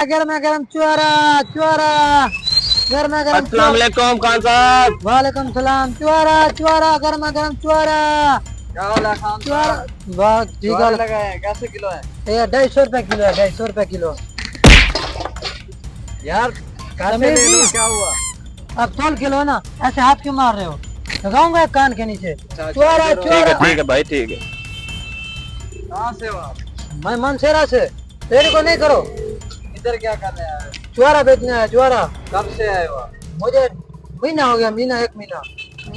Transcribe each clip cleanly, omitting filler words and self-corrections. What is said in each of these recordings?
गर्मा गर्म चुआरा चुआरा गर्मा गर्म। अस्सलाम वालेकुम खान साहब। वालेकुम सलाम। चुआरा चुआरा गर्मा गर्म चुआरा। क्या वाला खान चुआरा साहब? वाह ठीक है। लगाए कैसे किलो है? ये 250 रुपए किलो है। 250 रुपए किलो यार कैसे ले लो, क्या हुआ? अब तोल किलो ना, ऐसे हाथ क्यों मार रहे हो? लगाऊंगा एक कान के नीचे। चुआरा चुआरा। ठीक है भाई ठीक है। कहाँ से हो आप? मैं मनसेरा से। रेडी को नहीं करो। इधर क्या कर रहे हैं? चुआरा बेचना है चुआरा। कब से आए हो आप? मुझे महीना हो गया, महीना 1 महीना।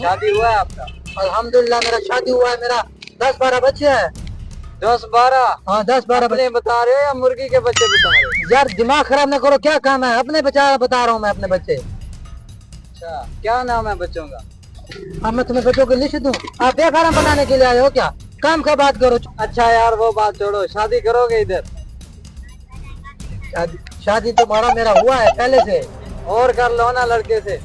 शादी हुआ है आपका? अल्हम्दुलिल्लाह मेरा शादी हुआ है। मेरा 10-12 बच्चे हैं। 10-12? हाँ 10-12 अपने बता रहे हो या मुर्गी के बच्चे बता रहे हो? यार दिमाग खराब ना करो, क्या काम है? अपने बता रहा हूँ मैं अपने बच्चे। अच्छा क्या नाम है बच्चों का? अब मैं तुम्हें बच्चों की लिस्ट दूं? आप बेफारम बनाने के लिए आए हो क्या? काम का बात करो। अच्छा यार वो बात छोड़ो, शादी करोगे इधर? शादी तुम्हारा मेरा हुआ है पहले से। और कर लो ना लड़के से।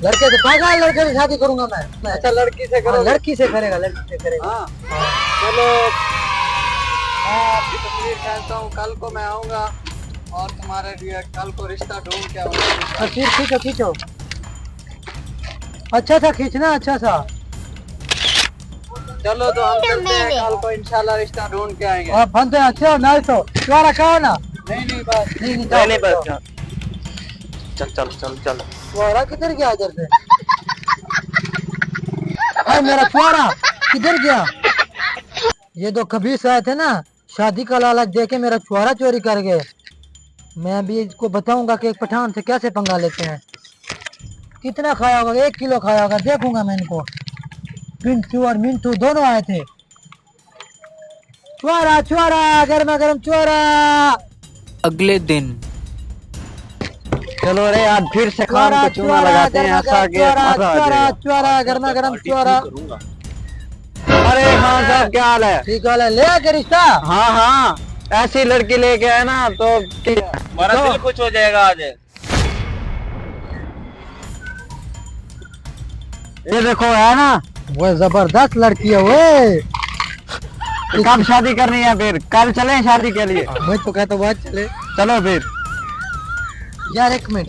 लड़के से पागल लड़के से शादी करूंगा मैं। अच्छा लड़की से करो? लड़की से करेगा, लड़की से करेगा। हाँ चलो मैं आपकी तस्वीर खींचता हूँ, कल को मैं आऊंगा और तुम्हारे लिए कल को रिश्ता ढूंढ के आऊंगा। खींचो खींचो। अच्छा सा खींचना, अच्छा सा। चलो तो हम चलते हैं, कल को इंशाल्लाह रिश्ता ढूंढ के आएंगे। आप बनते हैं अच्छे हो, नाइस हो। तुम्हारा कहो ना। नहीं बस नहीं बस चल। तुम्हारा किधर गया इधर से? अरे मेरा छुआरा किधर गया? ये दो खबीस आए थे ना, शादी का लालच देके मेरा छुआरा चोरी कर गए। मैं भी इसको बताऊंगा कि एक पठान से कैसे पंगा लेते हैं। कितना खाया होगा? 1 किलो खाया होगा। देखूंगा मैं इनको। पिंटू और मिंटू दोनों आए थे। छुआरा छुआरा गर्मा गर्म छुआरा। अगले दिन चलो रे यार फिर से खान को चूना लगाते हैं, ऐसा के मजा आ जाएगा। छुआरा गर्मा गर्म छुआरा। अरे खान साहब क्या हाल है? ठीक है, ले आके रिश्ता। हाँ ऐसी लड़की लेके आए ना तो हमारा दिल खुश हो जाएगा आज। ये देखो है ना, वो जबरदस्त लड़की है वो। कब शादी करनी है? फिर कल चलें शादी के लिए? मैं तो कहता हूँ आज चले। चलो फिर। यार 1 मिनट,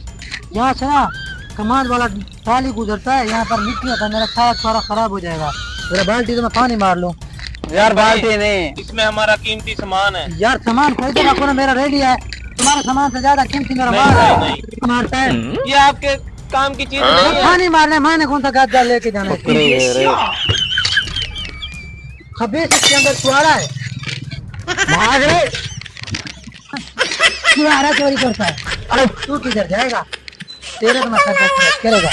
यहाँ से ना कमांड वाला टाली गुजरता है, यहाँ पर मिट्टी होता है। मेरा सारा खराब हो जाएगा। मेरा बाल्टी तो मैं पानी मार लूँ। यार बाल्टी नहीं, इसमें हमारा कीमती सामान है। यार सामान कोई तो रखो ना, मेरा रेडी है। तुम्हारे सामान से ज्यादा कीमती मेरा माल है। मारता है ये आपके काम की चीज नहीं है। पानी मारने मैंने कौन सा गाजा लेके जाना है? खबीस इसके अंदर छुआरा है। भाग रे, छुआरा चोरी करता है। अरे तू किधर जाएगा? तेरे तो मैं करेगा।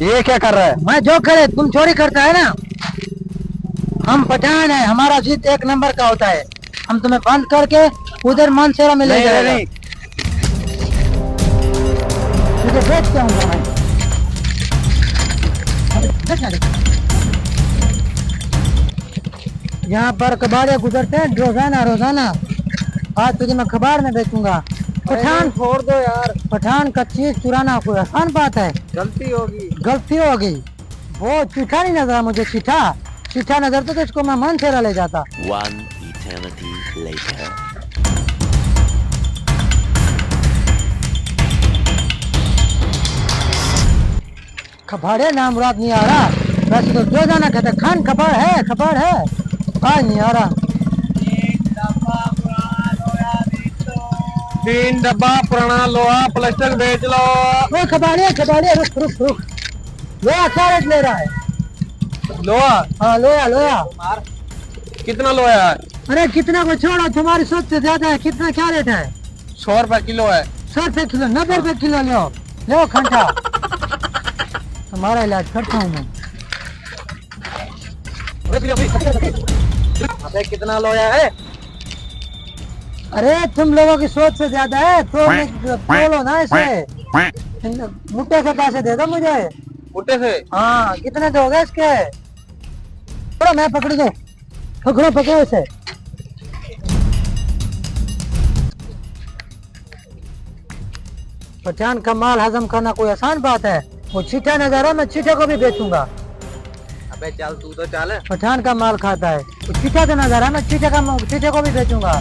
ये क्या कर रहा है? मैं जो करे, तुम चोरी करता है ना। हम पठान है, हमारा जिद 1 नंबर का होता है। हम तुम्हें बंद करके उधर मनसेरा में ले जाएगा। तुझे बेच के आऊंगा मैं। यहाँ पर कबाड़े गुजरते हैं रोजाना। आज तुझे मैं कबाड़ में बेचूंगा। पठान छोड़ दो यार। पठान का चीज चुराना कोई आसान बात है? गलती हो गई। वो चिट्ठा नहीं नजर मुझे। चिट्ठा नजर तो इसको मैं मनसेरा ले जाता। One eternity later. खबाड़े नाम मुराद नहीं आ रहा। वैसे तो जो जाना कहते खान खबर है आज नहीं आ रहा। 3 डब्बा पुराना लोहा प्लास्टिक बेच लो। वो खबाड़े रुक। लोहा क्या रेट ले रहा है? लोहा? हाँ लोहा। कितना लोहा है? अरे कितना को छोड़ो, तुम्हारी सोच से ज्यादा है। कितना क्या रेट है? 100 रुपए किलो है। 100 रुपए किलो? 90 रुपए किलो लो खंडा। तुम्हारा इलाज करता हूँ मैं। अबे कितना लोहा है? अरे तुम लोगों की सोच से ज्यादा है। तोलो ना इसे। मुट्ठे से पैसे दे दो मुझे। मुट्ठे से? हाँ कितने दोगे इसके? पकड़ो, मैं पकड़ दो। पकड़ो इसे। पठान का माल हजम करना कोई आसान बात है? वो चिट्ठा नजर है, मैं चिट्ठे को भी बेचूंगा। अबे चल तू तो चल। पठान का माल खाता है, वो चिट्ठा तो नजर है, मैं चिट्ठे को भी बेचूंगा।